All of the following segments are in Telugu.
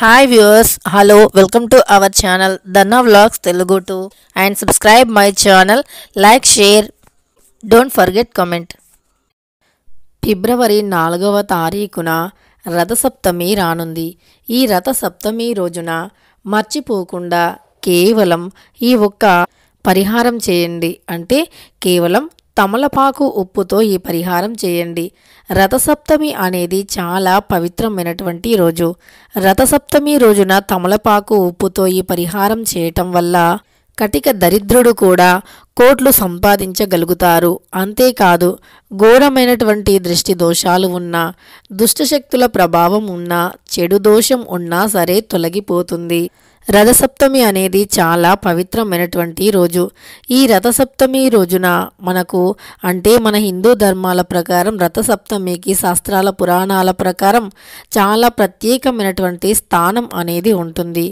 Hi viewers, hello, welcome to our channel Dhanna Vlogs Telugu 2 and subscribe my channel, like, share, don't forget comment. ఫిబ్రవరి 4వ తారీఖున రథసప్తమి రానుంది. ఈ రథసప్తమి రోజున మర్చిపోకుండా కేవలం ఈ ఒక్క పరిహారం చేయండి. అంటే కేవలం తమలపాకు ఉప్పుతో ఈ పరిహారం చేయండి. రథసప్తమి అనేది చాలా పవిత్రమైనటువంటి రోజు. రథసప్తమి రోజున తమలపాకు ఉప్పుతో ఈ పరిహారం చేయటం వల్ల కటిక దరిద్రుడు కూడా కోట్లు సంపాదించగలుగుతారు. అంతేకాదు ఘోరమైనటువంటి దృష్టి దోషాలు ఉన్నా, దుష్టశక్తుల ప్రభావం ఉన్నా, చెడు దోషం ఉన్నా సరే తొలగిపోతుంది. రథసప్తమి అనేది చాలా పవిత్రమైనటువంటి రోజు. ఈ రథసప్తమి రోజున మనకు అంటే మన హిందూ ధర్మాల ప్రకారం రథసప్తమికి శాస్త్రాల పురాణాల ప్రకారం చాలా ప్రత్యేకమైనటువంటి స్థానం అనేది ఉంటుంది.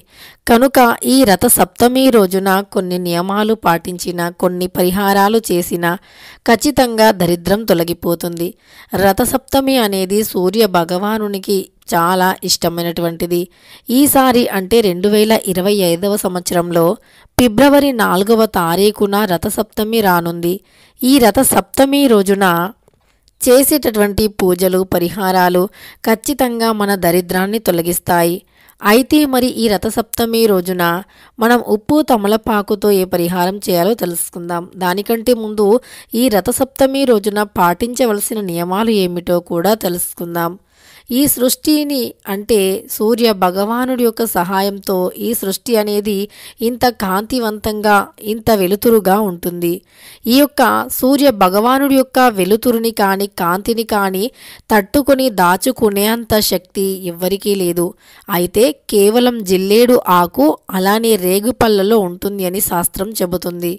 కనుక ఈ రథసప్తమి రోజున కొన్ని నియమాలు పాటించిన, కొన్ని పరిహారాలు చేసిన ఖచ్చితంగా దరిద్రం తొలగిపోతుంది. రథసప్తమి అనేది సూర్య భగవానునికి చాలా ఇష్టమైనటువంటిది. ఈసారి అంటే 2025వ సంవత్సరంలో ఫిబ్రవరి 4వ తారీఖున రథసప్తమి రానుంది. ఈ రథసప్తమి రోజున చేసేటటువంటి పూజలు, పరిహారాలు ఖచ్చితంగా మన దరిద్రాన్ని తొలగిస్తాయి. అయితే మరి ఈ రథసప్తమి రోజున మనం ఉప్పు తమలపాకుతో ఏ పరిహారం చేయాలో తెలుసుకుందాం. దానికంటే ముందు ఈ రథసప్తమి రోజున పాటించవలసిన నియమాలు ఏమిటో కూడా తెలుసుకుందాం. ఈ సృష్టిని అంటే సూర్య భగవానుడి యొక్క సహాయంతో ఈ సృష్టి అనేది ఇంత కాంతివంతంగా, ఇంత వెలుతురుగా ఉంటుంది. ఈ యొక్క సూర్య భగవానుడి యొక్క వెలుతురుని కానీ, కాంతిని కానీ తట్టుకొని దాచుకునే అంత శక్తి ఎవ్వరికీ లేదు. అయితే కేవలం జిల్లేడు ఆకు అలానే రేగిపళ్ళలో ఉంటుంది అని శాస్త్రం చెబుతుంది.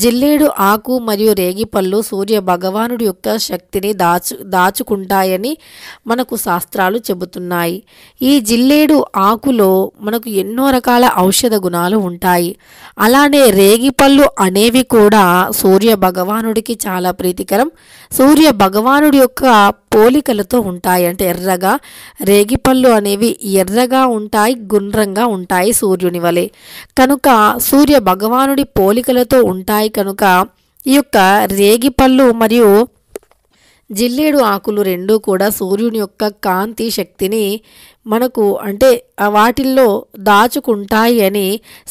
జిల్లేడు ఆకు మరియు రేగిపళ్ళు సూర్య భగవానుడి యొక్క శక్తిని దాచుకుంటాయని మనకు శాస్త్రాలు చెబుతున్నాయి. ఈ జిల్లేడు ఆకులో మనకు ఎన్నో రకాల ఔషధ గుణాలు ఉంటాయి. అలానే రేగిపళ్ళు అనేవి కూడా సూర్య భగవానుడికి చాలా ప్రీతికరం. సూర్య భగవానుడి యొక్క పోలికలతో ఉంటాయి. అంటే ఎర్రగా రేగిపళ్ళు అనేవి ఎర్రగా ఉంటాయి, గుండ్రంగా ఉంటాయి సూర్యుని వలె. కనుక సూర్య భగవానుడి పోలికలతో ఉంటాయి కనుక ఈ యొక్క రేగిపళ్ళు మరియు జిల్లేడు ఆకులు రెండూ కూడా సూర్యుని యొక్క కాంతి శక్తిని మనకు అంటే వాటిల్లో దాచుకుంటాయి అని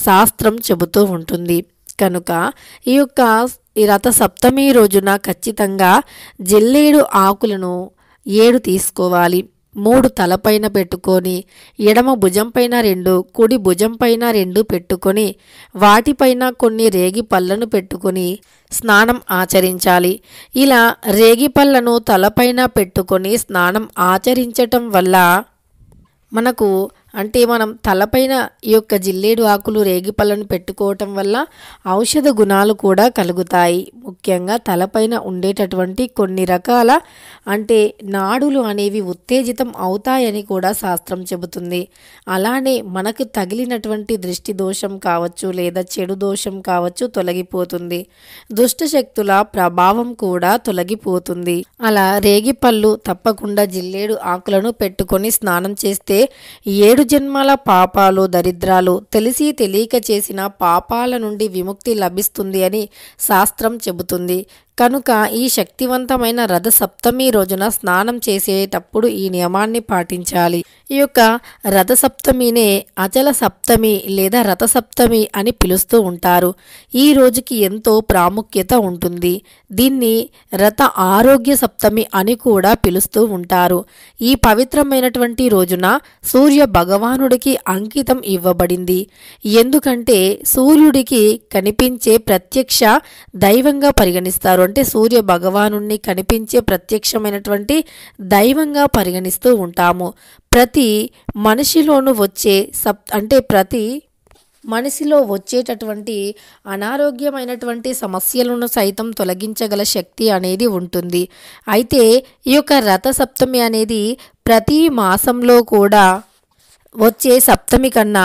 శాస్త్రం చెబుతూ ఉంటుంది. కనుక ఈ రథసప్తమి రోజున ఖచ్చితంగా జిల్లేడు ఆకులను 7 తీసుకోవాలి. 3 తలపైన పెట్టుకొని, ఎడమ భుజం పైన 2, కుడి భుజం పైన 2 పెట్టుకొని, వాటిపైన కొన్ని రేగి పళ్ళను పెట్టుకొని స్నానం ఆచరించాలి. ఇలా రేగి పళ్ళను తలపైన పెట్టుకొని స్నానం ఆచరించటం వల్ల మనకు అంటే మనం తలపైన ఈ యొక్క జిల్లేడు ఆకులు రేగిపళ్ళను పెట్టుకోవటం వల్ల ఔషధ గుణాలు కూడా కలుగుతాయి. ముఖ్యంగా తలపైన ఉండేటటువంటి కొన్ని రకాల అంటే నాడులు అనేవి ఉత్తేజితం అవుతాయని కూడా శాస్త్రం చెబుతుంది. అలానే మనకు తగిలినటువంటి దృష్టి దోషం కావచ్చు లేదా చెడు దోషం కావచ్చు తొలగిపోతుంది. దుష్టశక్తుల ప్రభావం కూడా తొలగిపోతుంది. అలా రేగిపళ్ళు తప్పకుండా జిల్లేడు ఆకులను పెట్టుకొని స్నానం చేస్తే 7 జన్మల పాపాలు, దరిద్రాలు, తెలిసి తెలియక చేసిన పాపాల నుండి విముక్తి లభిస్తుంది అని శాస్త్రం చెబుతుంది. కనుక ఈ శక్తివంతమైన రథసప్తమి రోజున స్నానం చేసేటప్పుడు ఈ నియమాన్ని పాటించాలి. ఈ యొక్క రథసప్తమినే అచల సప్తమి లేదా రథసప్తమి అని పిలుస్తూ ఉంటారు. ఈ రోజుకి ఎంతో ప్రాముఖ్యత ఉంటుంది. దీన్ని రథ ఆరోగ్య సప్తమి అని కూడా పిలుస్తూ ఉంటారు. ఈ పవిత్రమైనటువంటి రోజున సూర్య భగవానుడికి అంకితం ఇవ్వబడింది. ఎందుకంటే సూర్యుడికి కనిపించే ప్రత్యక్ష దైవంగా పరిగణిస్తారు. అంటే సూర్య భగవానుణ్ణి కనిపించే ప్రత్యక్షమైనటువంటి దైవంగా పరిగణిస్తూ ఉంటాము. ప్రతి మనిషిలోనూ వచ్చే ప్రతి మనిషిలో వచ్చేటటువంటి అనారోగ్యమైనటువంటి సమస్యలను సైతం తొలగించగల శక్తి అనేది ఉంటుంది. అయితే ఈ యొక్క రథసప్తమి అనేది ప్రతి మాసంలో కూడా వచ్చే సప్తమి కన్నా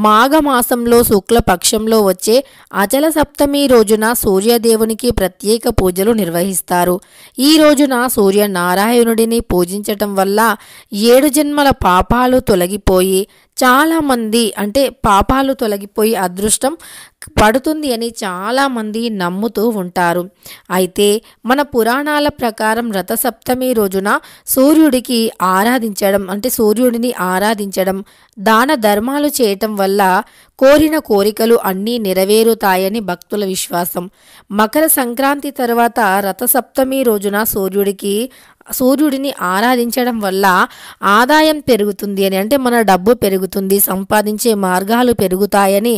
మాఘమాసంలో శుక్లపక్షంలో వచ్చే అచల సప్తమి రోజున సూర్యదేవునికి ప్రత్యేక పూజలు నిర్వహిస్తారు. ఈ రోజున సూర్యనారాయణుడిని పూజించటం వల్ల 7 జన్మల పాపాలు తొలగిపోయి చాలామంది పాపాలు తొలగిపోయి అదృష్టం పడుతుంది అని చాలామంది నమ్ముతూ ఉంటారు. అయితే మన పురాణాల ప్రకారం రథసప్తమి రోజున సూర్యుడిని ఆరాధించడం దాన ధర్మాలు చేయటం వల్ల కోరిన కోరికలు అన్నీ నెరవేరుతాయని భక్తుల విశ్వాసం. మకర సంక్రాంతి తర్వాత రథసప్తమి రోజున సూర్యుడిని ఆరాధించడం వల్ల ఆదాయం పెరుగుతుంది అని మన డబ్బు పెరుగుతుంది, సంపాదించే మార్గాలు పెరుగుతాయని,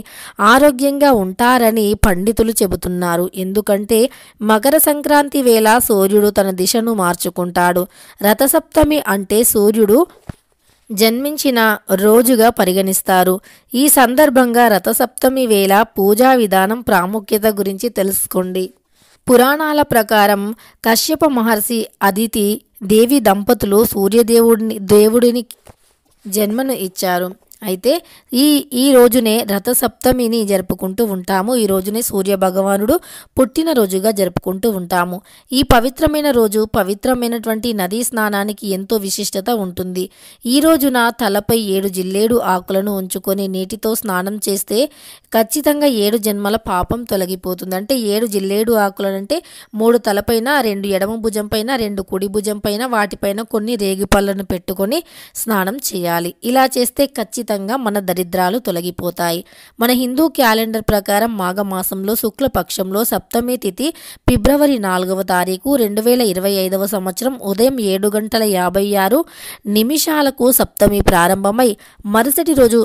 ఆరోగ్యంగా ఉంటారని పండితులు చెబుతున్నారు. ఎందుకంటే మకర సంక్రాంతి వేళ సూర్యుడు తన దిశను మార్చుకుంటాడు. రథసప్తమి అంటే సూర్యుడు జన్మించిన రోజుగా పరిగణిస్తారు. ఈ సందర్భంగా రథసప్తమి వేళ పూజా విధానం ప్రాముఖ్యత గురించి తెలుసుకోండి. పురాణాల ప్రకారం కశ్యప మహర్షి అదితి దేవి దంపతులు దేవుడిని జన్మను ఇచ్చారు. అయితే ఈ రోజునే రథసప్తమిని జరుపుకుంటూ ఉంటాము. ఈ రోజునే సూర్య భగవానుడు పుట్టినరోజుగా జరుపుకుంటూ ఉంటాము. ఈ పవిత్రమైన రోజు పవిత్రమైనటువంటి నదీ స్నానానికి ఎంతో విశిష్టత ఉంటుంది. ఈ రోజున తలపై 7 జిల్లేడు ఆకులను ఉంచుకొని నీటితో స్నానం చేస్తే ఖచ్చితంగా 7 జన్మల పాపం తొలగిపోతుంది. 7 జిల్లేడు ఆకులనంటే 3 తలపైన, 2 ఎడమ భుజం పైన, 2 కుడి భుజం పైన, వాటిపైన కొన్ని రేగిపళ్ళను పెట్టుకొని స్నానం చేయాలి. ఇలా చేస్తే ఖచ్చితంగా మన దరిద్రాలు తొలగిపోతాయి. మన హిందూ క్యాలెండర్ ప్రకారం మాఘమాసంలో శుక్లపక్షంలో సప్తమి తిథి ఫిబ్రవరి 4వ తారీఖు 2025 సంవత్సరం ఉదయం 7:56 సప్తమి ప్రారంభమై మరుసటి రోజు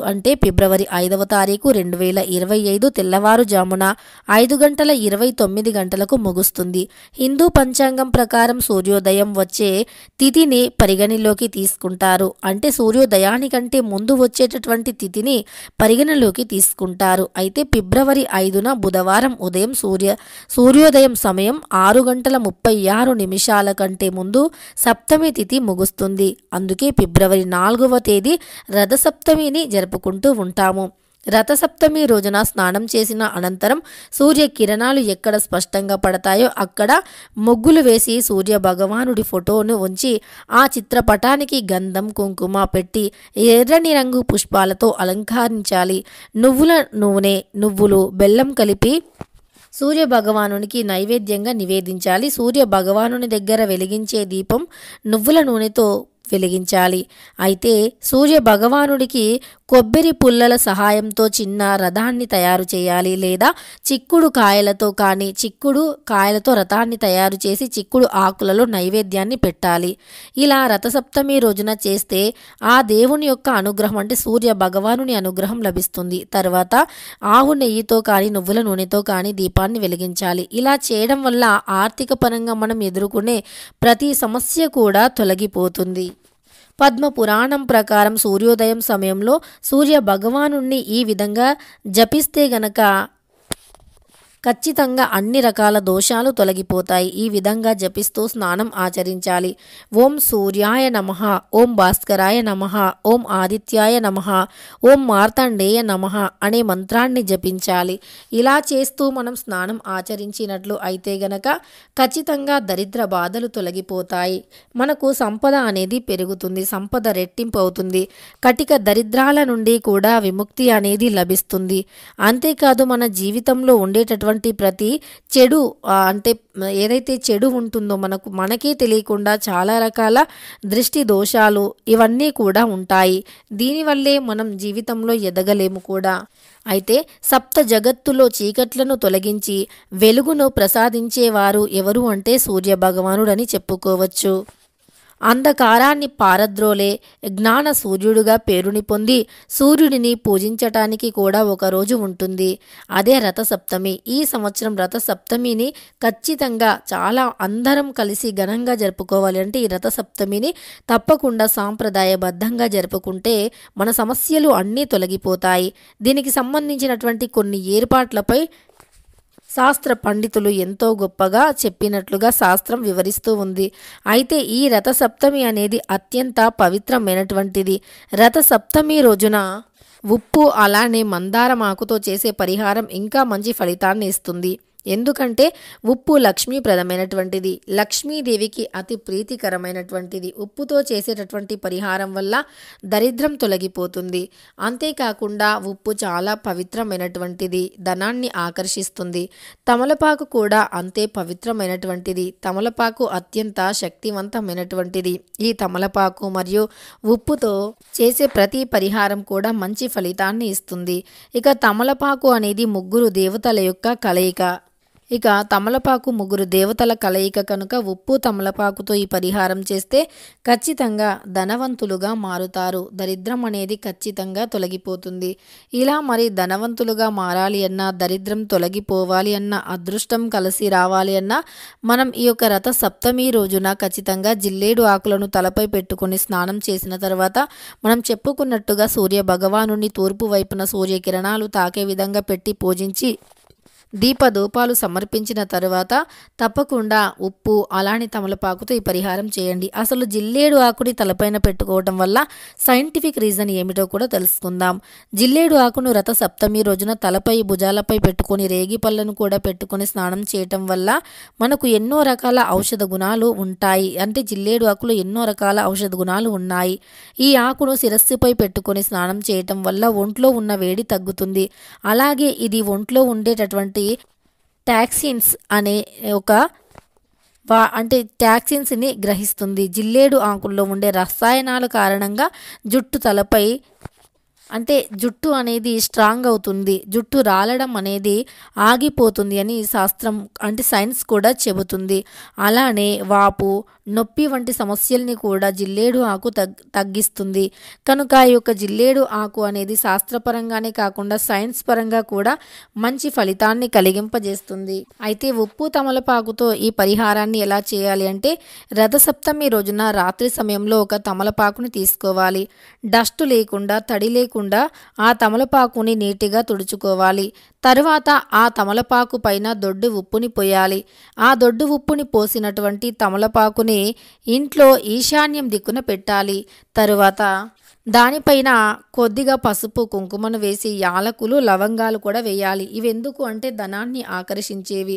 ఫిబ్రవరి 5వ తారీఖు 2025 తెల్లవారుజామున 5:29 ముగుస్తుంది. హిందూ పంచాంగం ప్రకారం సూర్యోదయం వచ్చే తిథిని పరిగణలోకి తీసుకుంటారు. సూర్యోదయానికంటే ముందు వచ్చేటటువంటి తిథిని పరిగణలోకి తీసుకుంటారు. అయితే ఫిబ్రవరి 5న బుధవారం ఉదయం సూర్యోదయం సమయం 6:36 కంటే ముందు సప్తమి తిథి ముగుస్తుంది. అందుకే ఫిబ్రవరి 4వ తేదీ రథసప్తమిని జరుపుకుంటూ ఉంటాము. రథసప్తమి రోజున స్నానం చేసిన అనంతరం సూర్య కిరణాలు ఎక్కడ స్పష్టంగా పడతాయో అక్కడ ముగ్గులు వేసి సూర్య భగవానుడి ఫోటోను ఉంచి ఆ చిత్రపటానికి గంధం కుంకుమ పెట్టి ఎర్రని రంగు పుష్పాలతో అలంకరించాలి. నువ్వుల నూనె, నువ్వులు, బెల్లం కలిపి సూర్య భగవానునికి నైవేద్యంగా నివేదించాలి. సూర్య భగవానుని దగ్గర వెలిగించే దీపం నువ్వుల నూనెతో వెలిగించాలి. అయితే సూర్య భగవానుడికి కొబ్బరి పుల్లల సహాయంతో చిన్న రథాన్ని తయారు చేయాలి. లేదా చిక్కుడు కాయలతో రథాన్ని తయారు చేసి చిక్కుడు ఆకులలో నైవేద్యాన్ని పెట్టాలి. ఇలా రథసప్తమి రోజున చేస్తే ఆ దేవుని యొక్క అనుగ్రహం సూర్య భగవానుని అనుగ్రహం లభిస్తుంది. తర్వాత ఆవు నెయ్యితో కానీ నువ్వుల నూనెతో కానీ దీపాన్ని వెలిగించాలి. ఇలా చేయడం వల్ల ఆర్థిక పరంగా మనం ఎదుర్కొనే ప్రతి సమస్య కూడా తొలగిపోతుంది. పద్మ పురాణం ప్రకారం సూర్యోదయం సమయంలో సూర్య భగవానుణ్ణి ఈ విధంగా జపిస్తే గనక ఖచ్చితంగా అన్ని రకాల దోషాలు తొలగిపోతాయి. ఈ విధంగా జపిస్తూ స్నానం ఆచరించాలి. ఓం సూర్యాయ నమః, ఓం భాస్కరాయ నమః, ఓం ఆదిత్యాయ నమః, ఓం మార్తాండేయ నమః అనే మంత్రాన్ని జపించాలి. ఇలా చేస్తూ మనం స్నానం ఆచరించినట్లు అయితే గనక ఖచ్చితంగా దరిద్ర బాధలు తొలగిపోతాయి. మనకు సంపద అనేది పెరుగుతుంది, సంపద రెట్టింపు అవుతుంది. కటిక దరిద్రాల నుండి కూడా విముక్తి అనేది లభిస్తుంది. అంతేకాదు మన జీవితంలో ఉండేటటువంటి ప్రతి చెడు ఏదైతే చెడు ఉంటుందో మనకే తెలియకుండా చాలా రకాల దృష్టి దోషాలు ఇవన్నీ కూడా ఉంటాయి. దీనివల్లే మనం జీవితంలో ఎదగలేము కూడా. అయితే సప్త జగత్తులో చీకట్లను తొలగించి వెలుగును ప్రసాదించేవారు ఎవరు సూర్య భగవానుడని చెప్పుకోవచ్చు. అంధకారాన్ని పారద్రోలే జ్ఞాన సూర్యుడుగా పేరుని పొంది సూర్యుడిని పూజించటానికి కూడా ఒక రోజు ఉంటుంది. అదే రథసప్తమి. ఈ సంవత్సరం రథసప్తమిని ఖచ్చితంగా చాలా అందరం కలిసి ఘనంగా జరుపుకోవాలి. ఈ రథసప్తమిని తప్పకుండా సాంప్రదాయబద్ధంగా జరుపుకుంటే మన సమస్యలు అన్నీ తొలగిపోతాయి. దీనికి సంబంధించినటువంటి కొన్ని ఏర్పాట్లపై శాస్త్ర పండితులు ఎంతో గొప్పగా చెప్పినట్లుగా శాస్త్రం వివరిస్తూ ఉంది. అయితే ఈ రథసప్తమి అనేది అత్యంత పవిత్రమైనటువంటిది. రథసప్తమి రోజున ఉప్పు అలానే మందారం ఆకుతో చేసే పరిహారం ఇంకా మంచి ఫలితాన్ని ఇస్తుంది. ఎందుకంటే ఉప్పు లక్ష్మీప్రదమైనటువంటిది, లక్ష్మీదేవికి అతి ప్రీతికరమైనటువంటిది. ఉప్పుతో చేసేటటువంటి పరిహారం వల్ల దరిద్రం తొలగిపోతుంది. అంతేకాకుండా ఉప్పు చాలా పవిత్రమైనటువంటిది, ధనాన్ని ఆకర్షిస్తుంది. తమలపాకు కూడా అంతే పవిత్రమైనటువంటిది. తమలపాకు అత్యంత శక్తివంతమైనటువంటిది. ఈ తమలపాకు మరియు ఉప్పుతో చేసే ప్రతి పరిహారం కూడా మంచి ఫలితాన్ని ఇస్తుంది. ఇక తమలపాకు అనేది ముగ్గురు దేవతల యొక్క కలయిక. ఇక తమలపాకు ముగ్గురు దేవతల కలయిక కనుక ఉప్పు తమలపాకుతో ఈ పరిహారం చేస్తే ఖచ్చితంగా ధనవంతులుగా మారుతారు. దరిద్రం అనేది ఖచ్చితంగా తొలగిపోతుంది. ఇలా మరి ధనవంతులుగా మారాలి అన్నా, దరిద్రం తొలగిపోవాలి అన్నా, అదృష్టం కలిసి రావాలి అన్నా మనం ఈ యొక్క రథ సప్తమి రోజున ఖచ్చితంగా జిల్లేడు ఆకులను తలపై పెట్టుకొని స్నానం చేసిన తర్వాత మనం చెప్పుకున్నట్టుగా సూర్య భగవానుని తూర్పు వైపున సూర్యకిరణాలు తాకే విధంగా పెట్టి పూజించి దీపధూపాలు సమర్పించిన తరువాత తప్పకుండా ఉప్పు అలానే తమలపాకుతో ఈ పరిహారం చేయండి. అసలు జిల్లేడు ఆకుని తలపైన పెట్టుకోవటం వల్ల సైంటిఫిక్ రీజన్ ఏమిటో కూడా తెలుసుకుందాం. జిల్లేడు ఆకును రథ సప్తమి రోజున తలపై భుజాలపై పెట్టుకొని రేగి పళ్ళను కూడా పెట్టుకొని స్నానం చేయటం వల్ల మనకు ఎన్నో రకాల ఔషధ గుణాలు ఉంటాయి. అంటే జిల్లేడు ఆకులో ఎన్నో రకాల ఔషధ గుణాలు ఉన్నాయి. ఈ ఆకును శిరస్సుపై పెట్టుకొని స్నానం చేయటం వల్ల ఒంట్లో ఉన్న వేడి తగ్గుతుంది. అలాగే ఇది ఒంట్లో ఉండేటటువంటి టాక్సిన్స్ అనే ఒక టాక్సిన్స్ని గ్రహిస్తుంది. జిల్లేడు ఆకుల్లో ఉండే రసాయనాల కారణంగా జుట్టు అనేది స్ట్రాంగ్ అవుతుంది, జుట్టు రాలడం అనేది ఆగిపోతుంది అని శాస్త్రం సైన్స్ కూడా చెబుతుంది. అలానే వాపు, నొప్పి వంటి సమస్యల్ని కూడా జిల్లేడు ఆకు తగ్గిస్తుంది. కనుక ఈ యొక్క జిల్లేడు ఆకు అనేది శాస్త్రపరంగానే కాకుండా సైన్స్ పరంగా కూడా మంచి ఫలితాన్ని కలిగింపజేస్తుంది. అయితే ఉప్పు తమలపాకుతో ఈ పరిహారాన్ని ఎలా చేయాలి అంటే రథసప్తమి రోజున రాత్రి సమయంలో ఒక తమలపాకుని తీసుకోవాలి. డస్ట్ లేకుండా, తడి లేకుండా ఆ తమలపాకుని నీటిగా తుడుచుకోవాలి. తరువాత ఆ తమలపాకు పైన దొడ్డు ఉప్పుని పోయాలి. ఆ దొడ్డు ఉప్పుని పోసినటువంటి తమలపాకుని ఇంట్లో ఈశాన్యం దిక్కున పెట్టాలి. తరువాత దానిపైన కొద్దిగా పసుపు, కుంకుమను వేసి యాలకులు, లవంగాలు కూడా వేయాలి. ఇవి ఎందుకు అంటే ధనాన్ని ఆకర్షించేవి.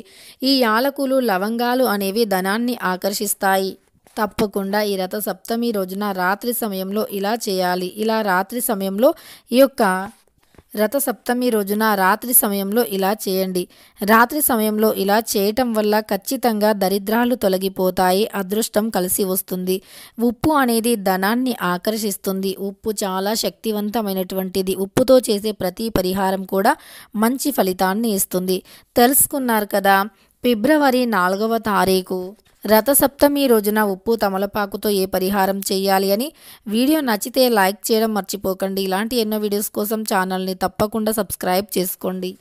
ఈ యాలకులు, లవంగాలు అనేవి ధనాన్ని ఆకర్షిస్తాయి. తప్పకుండా ఈ రథ సప్తమి రోజున రాత్రి సమయంలో ఇలా చేయాలి. ఇలా రాత్రి సమయంలో ఈ యొక్క రథ సప్తమి రోజున రాత్రి సమయంలో ఇలా చేయండి. రాత్రి సమయంలో ఇలా చేయటం వల్ల ఖచ్చితంగా దరిద్రాలు తొలగిపోతాయి, అదృష్టం కలిసి వస్తుంది. ఉప్పు అనేది ధనాన్ని ఆకర్షిస్తుంది. ఉప్పు చాలా శక్తివంతమైనటువంటిది. ఉప్పుతో చేసే ప్రతి పరిహారం కూడా మంచి ఫలితాన్ని ఇస్తుంది. తెలుసుకున్నారు కదా. ఫిబ్రవరి 4వ తారీఖు రథసప్తమి రోజున ఉప్పు తమలపాకుతో ఏ పరిహారం చేయాలి అని. వీడియో నచ్చితే లైక్ చేయడం మర్చిపోకండి. ఇలాంటి ఎన్నో వీడియోస్ కోసం ఛానల్ని తప్పకుండా సబ్స్క్రైబ్ చేసుకోండి.